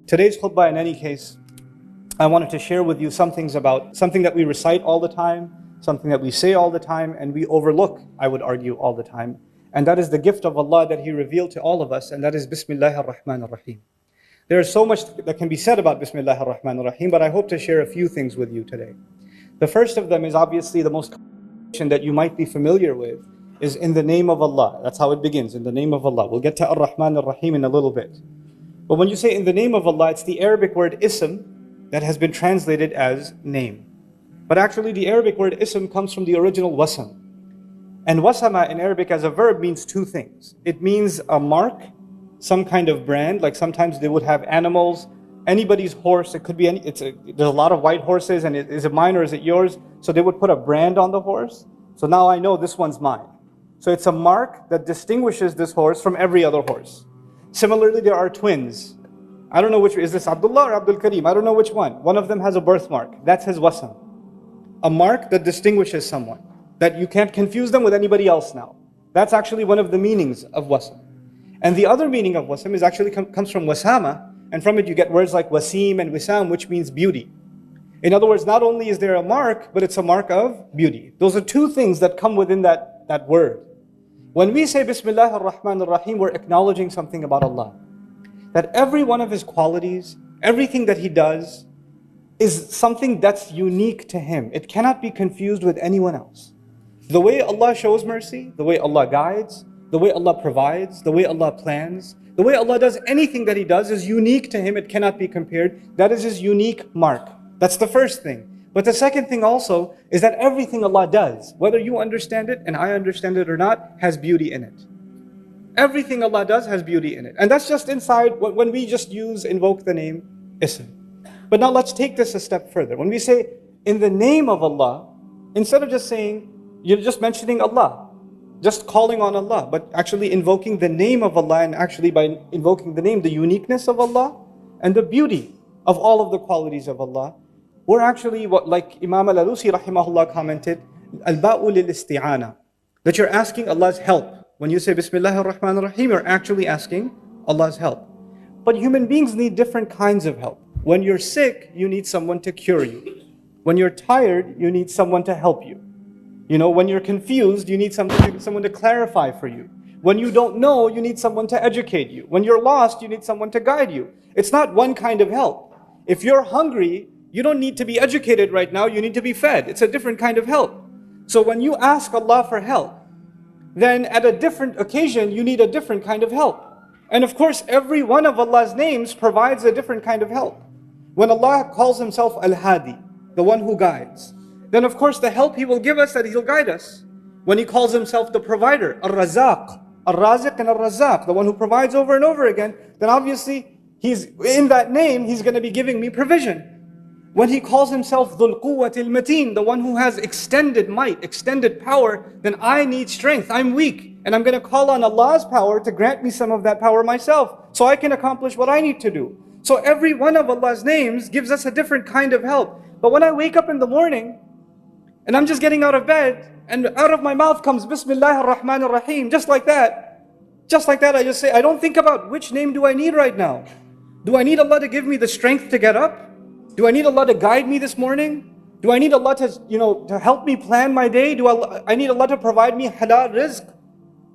Today's khutbah, in any case, I wanted to share with you some things about something that we recite all the time, something that we say all the time, and we overlook, I would argue, all the time. And that is the gift of Allah that He revealed to all of us, and that is Bismillah ar-Rahman ar-Rahim. There is so much that can be said about Bismillah ar-Rahman ar-Rahim, but I hope to share a few things with you today. The first of them is obviously the most common that you might be familiar with, is in the name of Allah. That's how it begins, in the name of Allah. We'll get to ar-Rahman ar-Rahim in a little bit. But when you say in the name of Allah, it's the Arabic word ism that has been translated as name. But actually the Arabic word ism comes from the original wasam. And wasama in Arabic as a verb means two things. It means a mark, some kind of brand, like sometimes they would have animals, anybody's horse, it could be there's a lot of white horses, and is it mine or is it yours? So they would put a brand on the horse. So now I know this one's mine. So it's a mark that distinguishes this horse from every other horse. Similarly, there are twins. I don't know which, is this Abdullah or Abdul Kareem? I don't know which one. One of them has a birthmark. That's his wasam. A mark that distinguishes someone, that you can't confuse them with anybody else now. That's actually one of the meanings of wasam. And the other meaning of wasam is actually comes from wasama, and from it you get words like wasim and wisam, which means beauty. In other words, not only is there a mark, but it's a mark of beauty. Those are two things that come within that word. When we say Bismillah ar-Rahman ar-Rahim, we're acknowledging something about Allah. That every one of His qualities, everything that He does, is something that's unique to Him. It cannot be confused with anyone else. The way Allah shows mercy, the way Allah guides, the way Allah provides, the way Allah plans, the way Allah does anything that He does is unique to Him. It cannot be compared. That is His unique mark. That's the first thing. But the second thing also is that everything Allah does, whether you understand it and I understand it or not, has beauty in it. Everything Allah does has beauty in it. And that's just inside when we just invoke the name Ism. But now let's take this a step further. When we say in the name of Allah, instead of just saying, you're just mentioning Allah, just calling on Allah, but actually invoking the name of Allah, and actually by invoking the name, the uniqueness of Allah and the beauty of all of the qualities of Allah, we're actually, like Imam al-Alusi rahimahullah commented, al-ba'u lil-isti'ana, that you're asking Allah's help. When you say Bismillah ar-Rahman ar-Rahim, you're actually asking Allah's help. But human beings need different kinds of help. When you're sick, you need someone to cure you. When you're tired, you need someone to help you. When you're confused, you need someone to clarify for you. When you don't know, you need someone to educate you. When you're lost, you need someone to guide you. It's not one kind of help. If you're hungry, you don't need to be educated right now, you need to be fed. It's a different kind of help. So when you ask Allah for help, then at a different occasion, you need a different kind of help. And of course, every one of Allah's names provides a different kind of help. When Allah calls Himself Al-Hadi, the one who guides, then of course the help He will give us, that He'll guide us. When He calls Himself the provider, Ar-Razaq, Ar-Raziq and Ar-Razaq, the one who provides over and over again, then obviously He's in that name, He's going to be giving me provision. When He calls Himself Dhul Quwwatil Mateen, the one who has extended might, extended power, then I need strength, I'm weak. And I'm going to call on Allah's power to grant me some of that power myself, so I can accomplish what I need to do. So every one of Allah's names gives us a different kind of help. But when I wake up in the morning, and I'm just getting out of bed, and out of my mouth comes Bismillah ar-Rahman ar-Rahim, just like that, I just say, I don't think about which name do I need right now. Do I need Allah to give me the strength to get up? Do I need Allah to guide me this morning? Do I need Allah to help me plan my day? Do I need Allah to provide me halal rizq?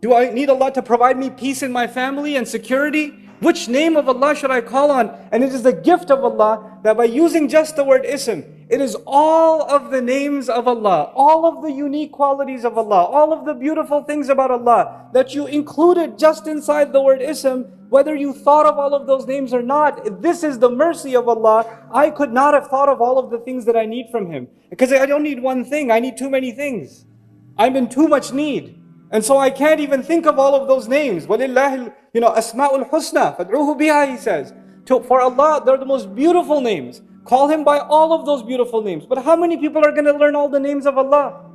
Do I need Allah to provide me peace in my family and security? Which name of Allah should I call on? And it is the gift of Allah that by using just the word ism, it is all of the names of Allah, all of the unique qualities of Allah, all of the beautiful things about Allah that you included just inside the word ism, whether you thought of all of those names or not. This is the mercy of Allah. I could not have thought of all of the things that I need from Him, because I don't need one thing, I need too many things. I'm in too much need. And so I can't even think of all of those names. وَلِلَّهِ Asma'ul Husna, فَادْعُوهُ بِهَا, He says. For Allah, they're the most beautiful names. Call Him by all of those beautiful names. But how many people are going to learn all the names of Allah?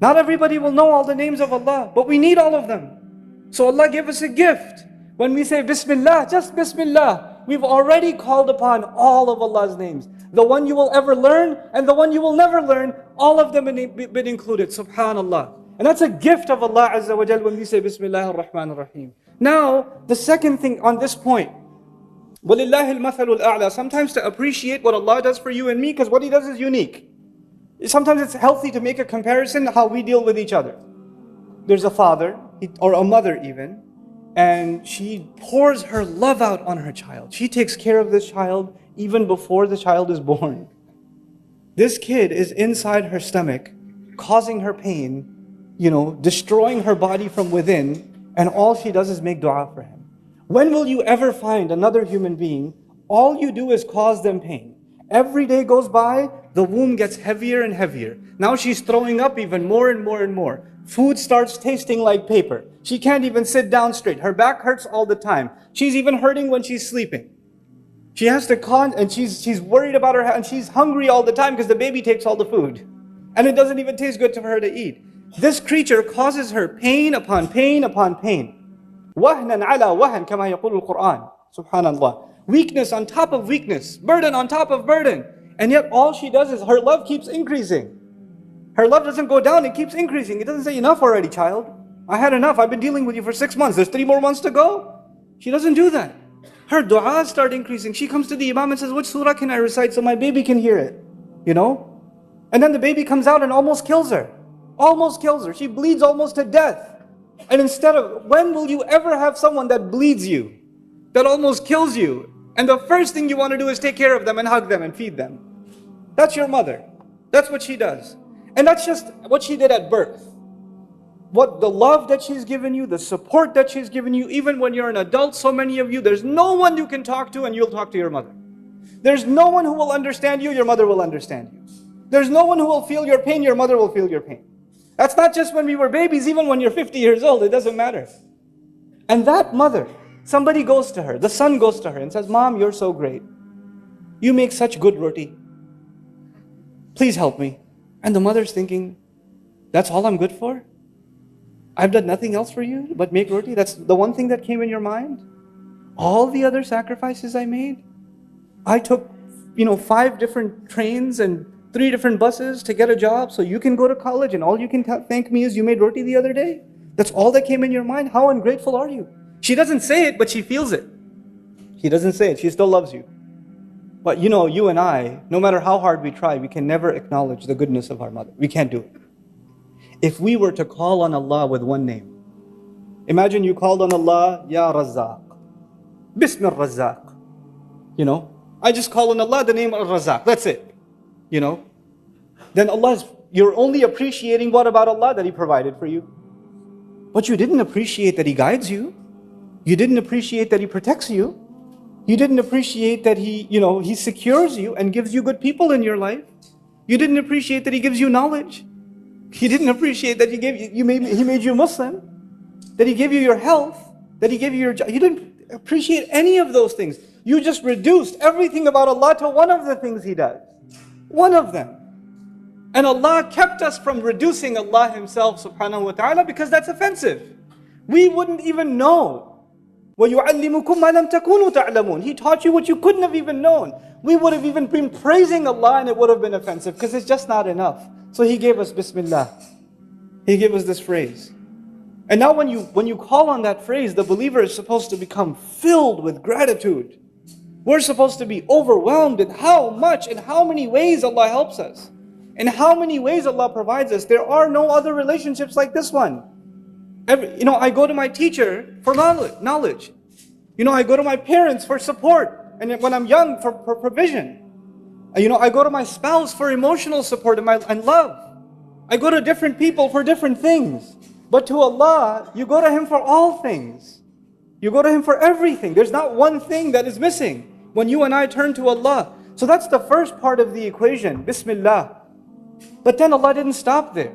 Not everybody will know all the names of Allah, but we need all of them. So Allah gave us a gift. When we say Bismillah, just Bismillah, we've already called upon all of Allah's names. The one you will ever learn and the one you will never learn, all of them have been included. Subhanallah. And that's a gift of Allah Azza wa Jal when we say Bismillah ar-Rahman ar-Rahim. Now, the second thing on this point, وَلِلَّهِ الْمَثَلُ الْأَعْلَى. Sometimes to appreciate what Allah does for you and me, because what He does is unique. Sometimes it's healthy to make a comparison how we deal with each other. There's a father, or a mother even, and she pours her love out on her child. She takes care of this child even before the child is born. This kid is inside her stomach, causing her pain, destroying her body from within, and all she does is make dua for him. When will you ever find another human being, all you do is cause them pain? Every day goes by, the womb gets heavier and heavier. Now she's throwing up even more and more and more. Food starts tasting like paper. She can't even sit down straight. Her back hurts all the time. She's even hurting when she's sleeping. She has to and she's worried about her, and she's hungry all the time because the baby takes all the food. And it doesn't even taste good for her to eat. This creature causes her pain upon pain upon pain. وَهْنًا عَلَى وَهْن كَمَا يَقُولُ الْقُرْآنِ. Subhanallah. Weakness on top of weakness. Burden on top of burden. And yet all she does is her love keeps increasing. Her love doesn't go down, it keeps increasing. It doesn't say, enough already, child. I had enough. I've been dealing with you for 6 months. There's 3 more months to go. She doesn't do that. Her du'as start increasing. She comes to the imam and says, which surah can I recite so my baby can hear it? And then the baby comes out and almost kills her. Almost kills her. She bleeds almost to death. And when will you ever have someone that bleeds you? That almost kills you? And the first thing you want to do is take care of them and hug them and feed them. That's your mother. That's what she does. And that's just what she did at birth. What the love that she's given you, the support that she's given you, even when you're an adult, so many of you, there's no one you can talk to and you'll talk to your mother. There's no one who will understand you, your mother will understand you. There's no one who will feel your pain, your mother will feel your pain. That's not just when we were babies, even when you're 50 years old, it doesn't matter. And that mother, somebody goes to her, the son goes to her and says, Mom, you're so great. You make such good roti. Please help me. And the mother's thinking, that's all I'm good for? I've done nothing else for you but make roti? That's the one thing that came in your mind? All the other sacrifices I made? I took, 5 different trains and 3 different buses to get a job so you can go to college and all you can thank me is you made roti the other day? That's all that came in your mind? How ungrateful are you? She doesn't say it, but she feels it. She doesn't say it, she still loves you. But you and I, no matter how hard we try, we can never acknowledge the goodness of our mother. We can't do it. If we were to call on Allah with one name, imagine you called on Allah, Ya Razzaq, Bismillah Razzaq. I just call on Allah the name of Razzaq, that's it. Then you're only appreciating what about Allah that He provided for you. But you didn't appreciate that He guides you. You didn't appreciate that He protects you. You didn't appreciate that He secures you and gives you good people in your life. You didn't appreciate that He gives you knowledge. You didn't appreciate that He made you Muslim, that He gave you your health, that He gave you your job. You didn't appreciate any of those things. You just reduced everything about Allah to one of the things He does. One of them. And Allah kept us from reducing Allah Himself subhanahu wa ta'ala because that's offensive. We wouldn't even know. وَيُعَلِّمُكُمْ مَا لَمْ تَكُونُوا تَعْلَمُونَ. He taught you what you couldn't have even known. We would have even been praising Allah and it would have been offensive because it's just not enough. So He gave us Bismillah. He gave us this phrase. And now when you call on that phrase, the believer is supposed to become filled with gratitude. We're supposed to be overwhelmed in how much and how many ways Allah helps us. In how many ways Allah provides us. There are no other relationships like this one. I go to my teacher for knowledge. I go to my parents for support. And when I'm young, for provision. I go to my spouse for emotional support and love. I go to different people for different things. But to Allah, you go to Him for all things. You go to Him for everything. There's not one thing that is missing when you and I turn to Allah. So that's the first part of the equation, Bismillah. But then Allah didn't stop there.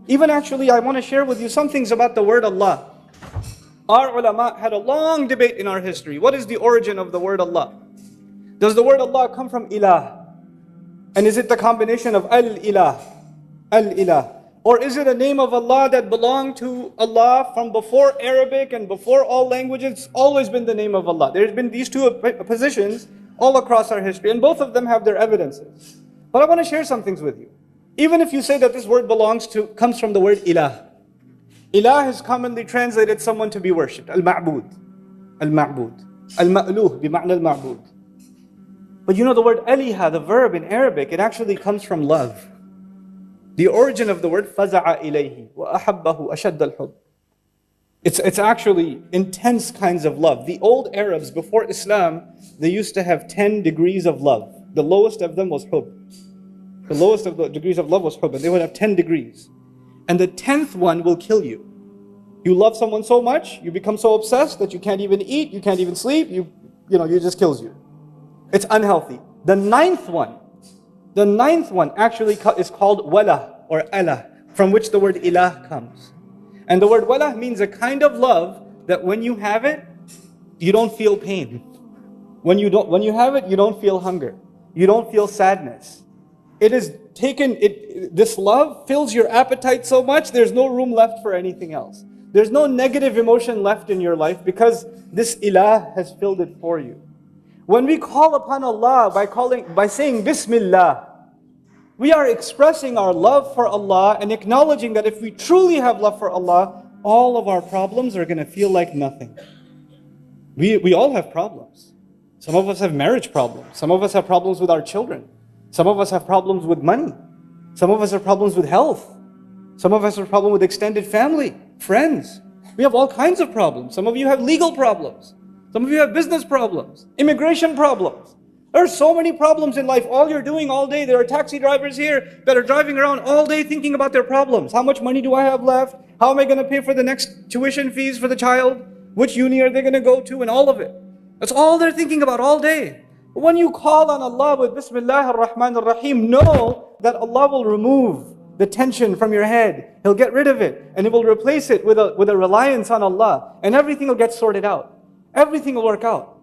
Even actually, I want to share with you some things about the word Allah. Our ulama had a long debate in our history. What is the origin of the word Allah? Does the word Allah come from ilah? And is it the combination of al-ilah? Al-ilah. Or is it a name of Allah that belonged to Allah from before Arabic and before all languages? It's always been the name of Allah. There's been these two positions all across our history, and both of them have their evidences. But I want to share some things with you. Even if you say that this word comes from the word ilah. Ilah is commonly translated someone to be worshipped. Al-ma'bud. Al-ma'bud. Al-ma'luh bima'na al-ma'bud. But you know the word aliha, the verb in Arabic, it actually comes from love. The origin of the word faza'a ilayhi wa ahabbahu ashad al-hub. It's actually intense kinds of love. The old Arabs before Islam, they used to have 10 degrees of love. The lowest of them was hub. The lowest of the degrees of love was hub, and they would have 10 degrees. And the 10th one will kill you. You love someone so much, you become so obsessed that you can't even eat, you can't even sleep, you just kills you. It's unhealthy. The ninth one actually is called wala or Allah, from which the word ilah comes. And the word wala means a kind of love that when you have it, you don't feel pain. When you have it, you don't feel hunger. You don't feel sadness. It is taken, this love fills your appetite so much, there's no room left for anything else. There's no negative emotion left in your life because this ilah has filled it for you. When we call upon Allah by saying Bismillah, we are expressing our love for Allah and acknowledging that if we truly have love for Allah, all of our problems are going to feel like nothing. We all have problems. Some of us have marriage problems. Some of us have problems with our children. Some of us have problems with money. Some of us have problems with health. Some of us have problems with extended family, friends. We have all kinds of problems. Some of you have legal problems. Some of you have business problems, immigration problems. There are so many problems in life. All you're doing all day, there are taxi drivers here that are driving around all day thinking about their problems. How much money do I have left? How am I going to pay for the next tuition fees for the child? Which uni are they going to go to? And all of it. That's all they're thinking about all day. But when you call on Allah with Bismillah ar-Rahman ar-Rahim, know that Allah will remove the tension from your head. He'll get rid of it and He will replace it with a reliance on Allah. And everything will get sorted out. Everything will work out.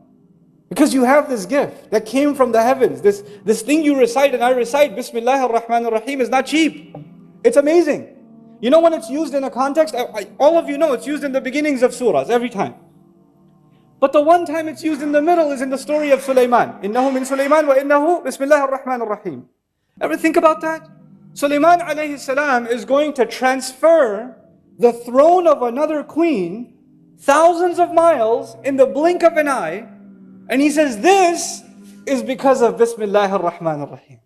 Because you have this gift that came from the heavens. This thing you recite and I recite, Bismillah ar-Rahman ar-Rahim, is not cheap. It's amazing. You know when it's used in a context, all of you know it's used in the beginnings of surahs, every time. But the one time it's used in the middle is in the story of Sulaiman. Innahu min Sulaiman wa innahu Bismillah ar-Rahman ar-Rahim. Ever think about that? Sulaiman alayhi salam is going to transfer the throne of another queen thousands of miles in the blink of an eye. And he says, this is because of Bismillah ar-Rahman ar-Rahim.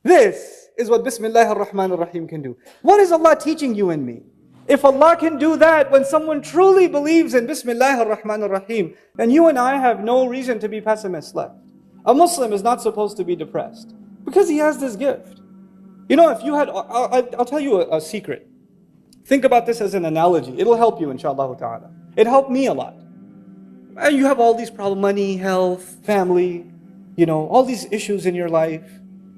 This is what Bismillah ar-Rahman ar-Rahim can do. What is Allah teaching you and me? If Allah can do that when someone truly believes in Bismillah ar-Rahman ar-Rahim, then you and I have no reason to be pessimists left. A Muslim is not supposed to be depressed because he has this gift. You know, if you had, I'll tell you a secret. Think about this as an analogy. It'll help you, inshallah ta'ala. It helped me a lot. You have all these problems, money, health, family, all these issues in your life.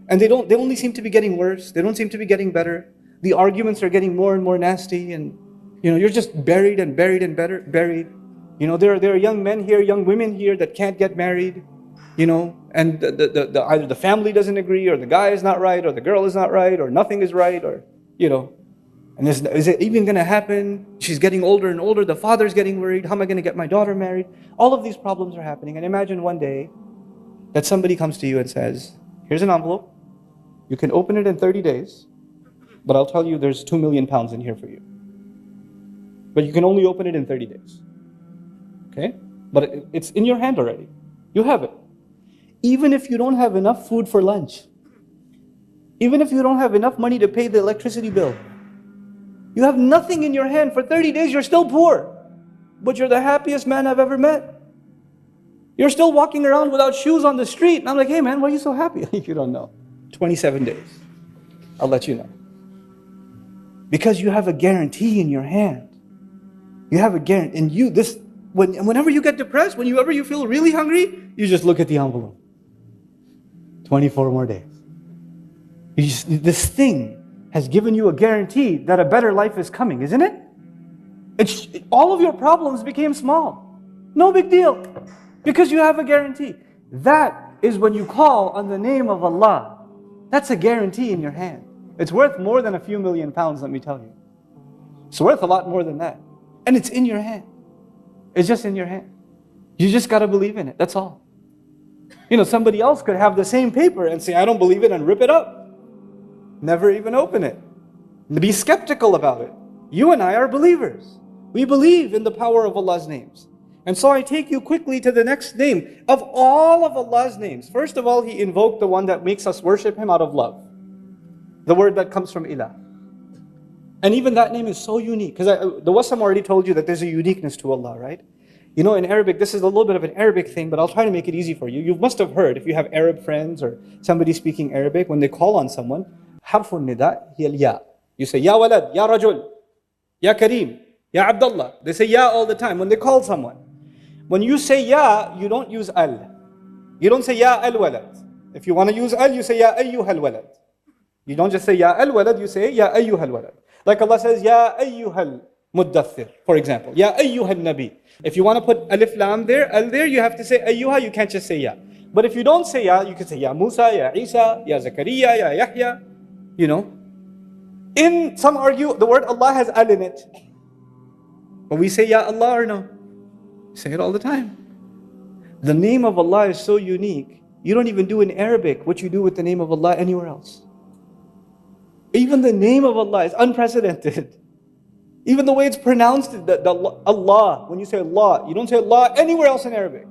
And they only seem to be getting worse. They don't seem to be getting better. The arguments are getting more and more nasty. And, you're just buried and buried and buried. There are young men here, young women here that can't get married. And either the family doesn't agree, or the guy is not right, or the girl is not right, or nothing is right, or, And is it even going to happen? She's getting older and older. The father's getting worried. How am I going to get my daughter married? All of these problems are happening. And imagine one day that somebody comes to you and says, here's an envelope. You can open it in 30 days. But I'll tell you there's 2 million pounds in here for you. But you can only open it in 30 days. Okay? But it's in your hand already. You have it. Even if you don't have enough food for lunch. Even if you don't have enough money to pay the electricity bill. You have nothing in your hand. For 30 days, you're still poor. But you're the happiest man I've ever met. You're still walking around without shoes on the street. And I'm like, hey man, why are you so happy? You don't know. 27 days. I'll let you know. Because you have a guarantee in your hand. You have a guarantee. And whenever you get depressed, whenever you feel really hungry, you just look at the envelope. 24 more days. This thing has given you a guarantee that a better life is coming, isn't it? All of your problems became small. No big deal. Because you have a guarantee. That is when you call on the name of Allah. That's a guarantee in your hand. It's worth more than a few million pounds, let me tell you. It's worth a lot more than that. And it's in your hand. It's just in your hand. You just got to believe in it, that's all. Somebody else could have the same paper and say, I don't believe it, and rip it up. Never even open it. Be skeptical about it. You and I are believers. We believe in the power of Allah's names. And so I take you quickly to the next name. Of all of Allah's names, first of all, He invoked the one that makes us worship Him out of love. The word that comes from ilah. And even that name is so unique. Because the Wassam already told you that there's a uniqueness to Allah, right? You know, in Arabic, this is a little bit of an Arabic thing, but I'll try to make it easy for you. You must have heard, if you have Arab friends or somebody speaking Arabic, when they call on someone, harfun nida hiya al-ya. You say, Ya walad, Ya rajul, Ya kareem, Ya abdullah. They say Ya all the time when they call someone. When you say Ya, you don't use al. You don't say Ya al-walad. If you want to use al, you say Ya ayyuhal walad. You don't just say Ya al-walad, you say Ya ayyuhal walad. Like Allah says, Ya ayyuhal muddathir, for example. Ya ayyuhal nabi. If you want to put alif lam there, al there, you have to say ayyuha, you can't just say ya. But if you don't say ya, you can say Ya Musa, Ya Isa, Ya Zakaria, Ya Yahya. You know. In some argue, the word Allah has al in it. But we say Ya Allah or no? Say it all the time. The name of Allah is so unique. You don't even do in Arabic what you do with the name of Allah anywhere else. Even the name of Allah is unprecedented. Even the way it's pronounced, Allah, when you say Allah, you don't say Allah anywhere else in Arabic.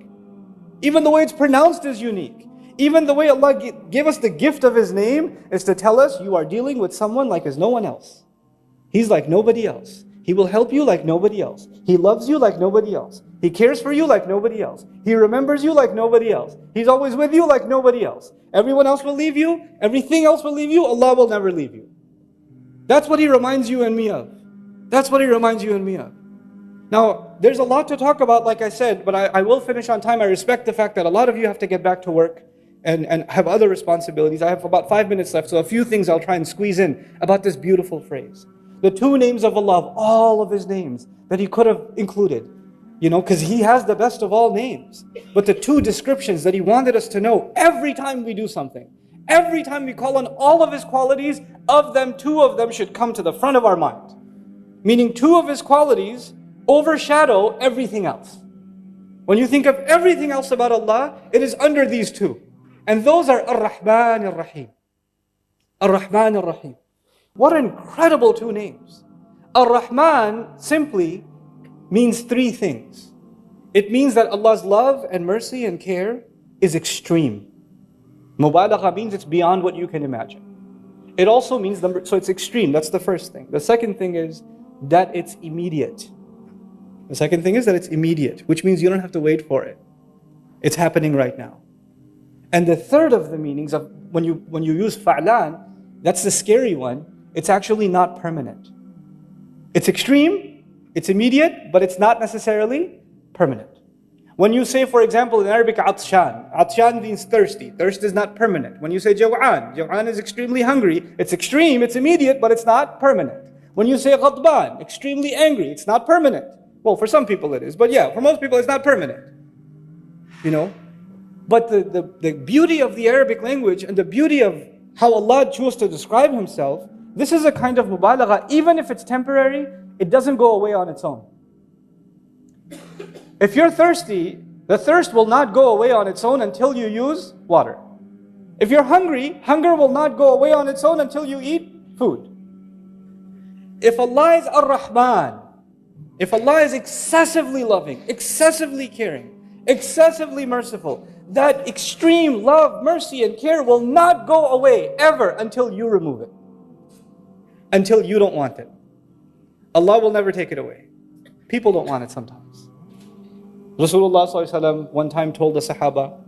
Even the way it's pronounced is unique. Even the way Allah gave us the gift of His name is to tell us you are dealing with someone like as no one else. He's like nobody else. He will help you like nobody else. He loves you like nobody else. He cares for you like nobody else. He remembers you like nobody else. He's always with you like nobody else. Everyone else will leave you. Everything else will leave you. Allah will never leave you. That's what He reminds you and me of. That's what He reminds you and me of. Now, there's a lot to talk about, like I said, but I will finish on time. I respect the fact that a lot of you have to get back to work and have other responsibilities. I have about 5 minutes left, so a few things I'll try and squeeze in about this beautiful phrase. The two names of Allah, of all of His names that He could have included. You know, because He has the best of all names. But the two descriptions that He wanted us to know every time we do something, every time we call on all of His qualities, of them, two of them should come to the front of our mind. Meaning two of His qualities overshadow everything else. When you think of everything else about Allah, it is under these two. And those are Ar-Rahman Ar-Rahim. Ar-Rahman Ar-Rahim. What incredible two names. Ar-Rahman simply means three things. It means that Allah's love and mercy and care is extreme. Mubalagha means it's beyond what you can imagine. It also means, so it's extreme, that's the first thing. The second thing is that it's immediate. The second thing is that it's immediate, which means you don't have to wait for it. It's happening right now. And the third of the meanings of when you use fa'lan, that's the scary one, it's actually not permanent. It's extreme, it's immediate, but it's not necessarily permanent. When you say, for example, in Arabic, atshan. Atshan means thirsty. Thirst is not permanent. When you say jaw'an, jaw'an is extremely hungry. It's extreme, it's immediate, but it's not permanent. When you say ghadban, extremely angry, it's not permanent. Well, for some people it is, but yeah, for most people it's not permanent. You know? But the beauty of the Arabic language and the beauty of how Allah chose to describe Himself, this is a kind of mubalagha. Even if it's temporary, it doesn't go away on its own. If you're thirsty, the thirst will not go away on its own until you use water. If you're hungry, hunger will not go away on its own until you eat food. If Allah is Ar-Rahman, if Allah is excessively loving, excessively caring, excessively merciful, that extreme love, mercy and care will not go away ever until you remove it. Until you don't want it. Allah will never take it away. People don't want it sometimes. Rasulullah ﷺ one time told the Sahaba,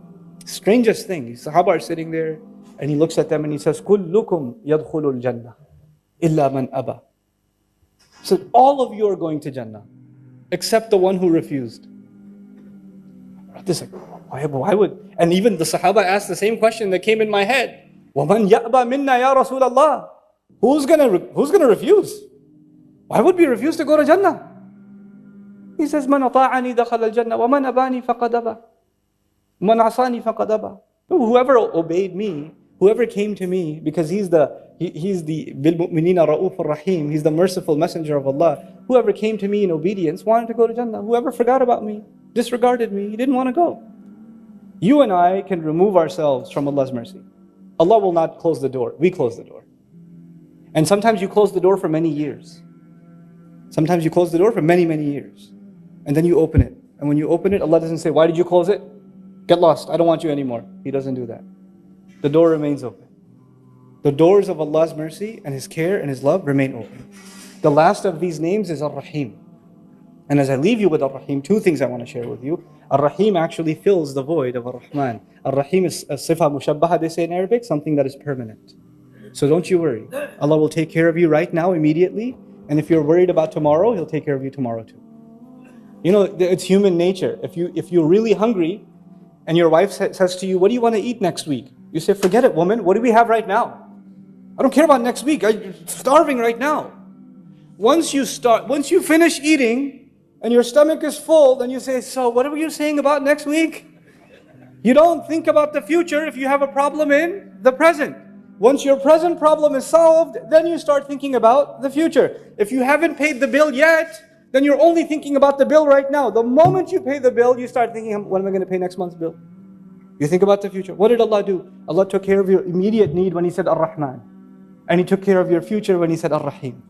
strangest thing, the Sahaba are sitting there and He looks at them and He says, كُلُّكُمْ يَدْخُلُ الْجَنَّةِ إِلَّا مَنْ أَبَى. He said, all of you are going to Jannah, except the one who refused. This like, why would? And even the Sahaba asked the same question that came in my head. وَمَنْ يَأْبَى مِنَّا يَا رَسُولَ اللَّهِ. Who's gonna refuse? Why would we refuse to go to Jannah? He says, مَنْ أَطَاعَنِي دَخَلَ الْجَنَّةِ وَمَنْ أَبَانِي فَقَدْ أَبَى مَنْ عَصَانِي فَقَدْ أَبَى. Whoever obeyed me, whoever came to me, because he's the بِالْمُؤْمِنِينَ رَؤُوفٌ رَحِيمٌ, He's the merciful messenger of Allah. Whoever came to me in obedience wanted to go to Jannah. Whoever forgot about me, disregarded me, he didn't want to go. You and I can remove ourselves from Allah's mercy. Allah will not close the door. We close the door. And sometimes you close the door for many years. Sometimes you close the door for many, many years. And then you open it And when you open it, Allah doesn't say, why did you close it? Get lost, I don't want you anymore. He doesn't do that. The door remains open. The doors of Allah's mercy and His care and His love remain open. The last of these names is Ar-Rahim. And as I leave you with Ar-Rahim, two things I want to share with you. Ar-Rahim actually fills the void of Ar-Rahman. Ar-Rahim is a sifa mushabbaha, they say in Arabic, something that is permanent. So don't you worry. Allah will take care of you right now, immediately. And if you're worried about tomorrow, He'll take care of you tomorrow too. You know, it's human nature. If you're really hungry and your wife says to you, what do you want to eat next week? You say, forget it, woman. What do we have right now? I don't care about next week. I'm starving right now. Once you finish eating and your stomach is full, then you say, so what were you saying about next week? You don't think about the future if you have a problem in the present. Once your present problem is solved, then you start thinking about the future. If you haven't paid the bill yet, then you're only thinking about the bill right now. The moment you pay the bill, you start thinking, when am I going to pay next month's bill? You think about the future. What did Allah do? Allah took care of your immediate need when He said Ar-Rahman. And He took care of your future when He said Ar-Rahim.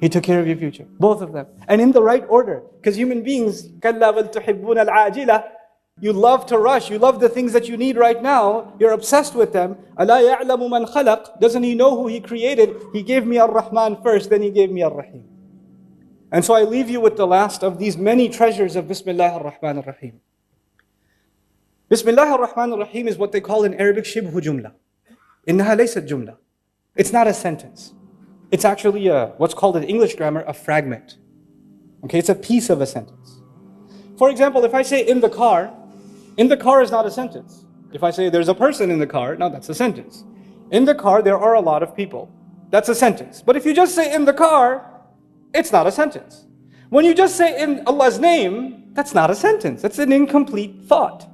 He took care of your future. Both of them. And in the right order. Because human beings, كَلَّا وَلْتُحِبُّونَ الْعَاجِلَةِ, you love to rush. You love the things that you need right now. You're obsessed with them. أَلَا يَعْلَمُ مَنْ خَلَقَ, doesn't He know who He created? He gave me Ar-Rahman first, then He gave me Ar-Rahim. And so I leave you with the last of these many treasures of Bismillah ar-Rahman ar-Rahim. Bismillah ar-Rahman ar-Rahim is what they call in Arabic shibhu jumla. إنها ليست jumla. It's not a sentence. It's actually what's called in English grammar a fragment. Okay, it's a piece of a sentence. For example, if I say in the car is not a sentence. If I say there's a person in the car, now that's a sentence. In the car there are a lot of people. That's a sentence. But if you just say in the car, it's not a sentence. When you just say in Allah's name, that's not a sentence. That's an incomplete thought.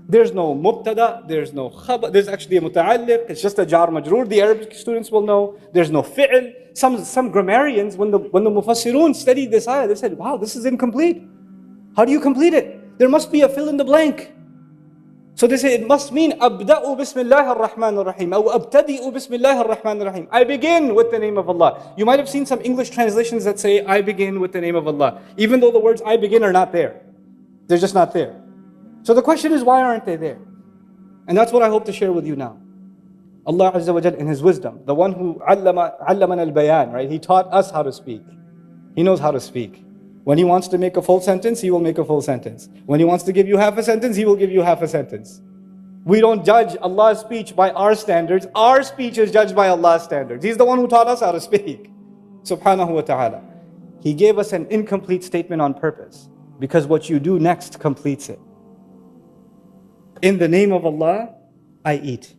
There's no mubtada, there's no khabar, there's actually a muta'alliq, it's just a jar majroor, the Arabic students will know. There's no fi'l. Some grammarians, when the mufassirun studied this ayah, they said, wow, this is incomplete. How do you complete it? There must be a fill in the blank. So they say it must mean abda'u bismillah ar-Rahman ar-Rahim, or abtadi'u bismillah ar-Rahman ar-Rahim. I begin with the name of Allah. You might have seen some English translations that say I begin with the name of Allah, even though the words I begin are not there. They're just not there. So the question is, why aren't they there? And that's what I hope to share with you now. Allah Azza wa Jal in His wisdom, the one who allaman al-bayan, right? He taught us how to speak. He knows how to speak. When He wants to make a full sentence, He will make a full sentence. When He wants to give you half a sentence, He will give you half a sentence. We don't judge Allah's speech by our standards. Our speech is judged by Allah's standards. He's the one who taught us how to speak. Subhanahu wa ta'ala. He gave us an incomplete statement on purpose, because what you do next completes it. In the name of Allah, I eat.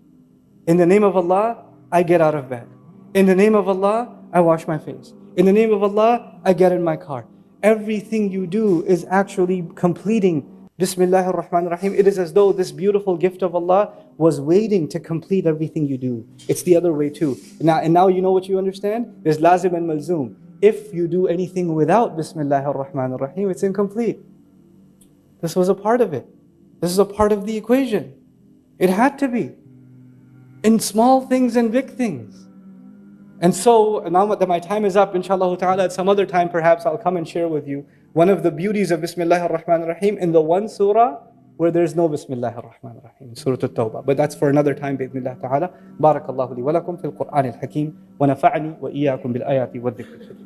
In the name of Allah, I get out of bed. In the name of Allah, I wash my face. In the name of Allah, I get in my car. Everything you do is actually completing Bismillah ar-Rahman ar-Rahim. It is as though this beautiful gift of Allah was waiting to complete everything you do. It's the other way too. Now you know what you understand? There's lazim and malzoom. If you do anything without Bismillah ar-Rahman ar-Rahim, it's incomplete. This was a part of it. This is a part of the equation. It had to be. In small things and big things. And so, now that my time is up, inshallah ta'ala, at some other time perhaps I'll come and share with you one of the beauties of Bismillah ar-Rahman ar-Rahim in the one surah where there's no Bismillah ar-Rahman ar-Rahim, Surah At-Tawbah. But that's for another time, bi'idhnillah ta'ala. Barakallahu li wa lakum fil Qur'an al-Hakim, wa nafa'ani wa iyyakum bil ayati wa dhikr.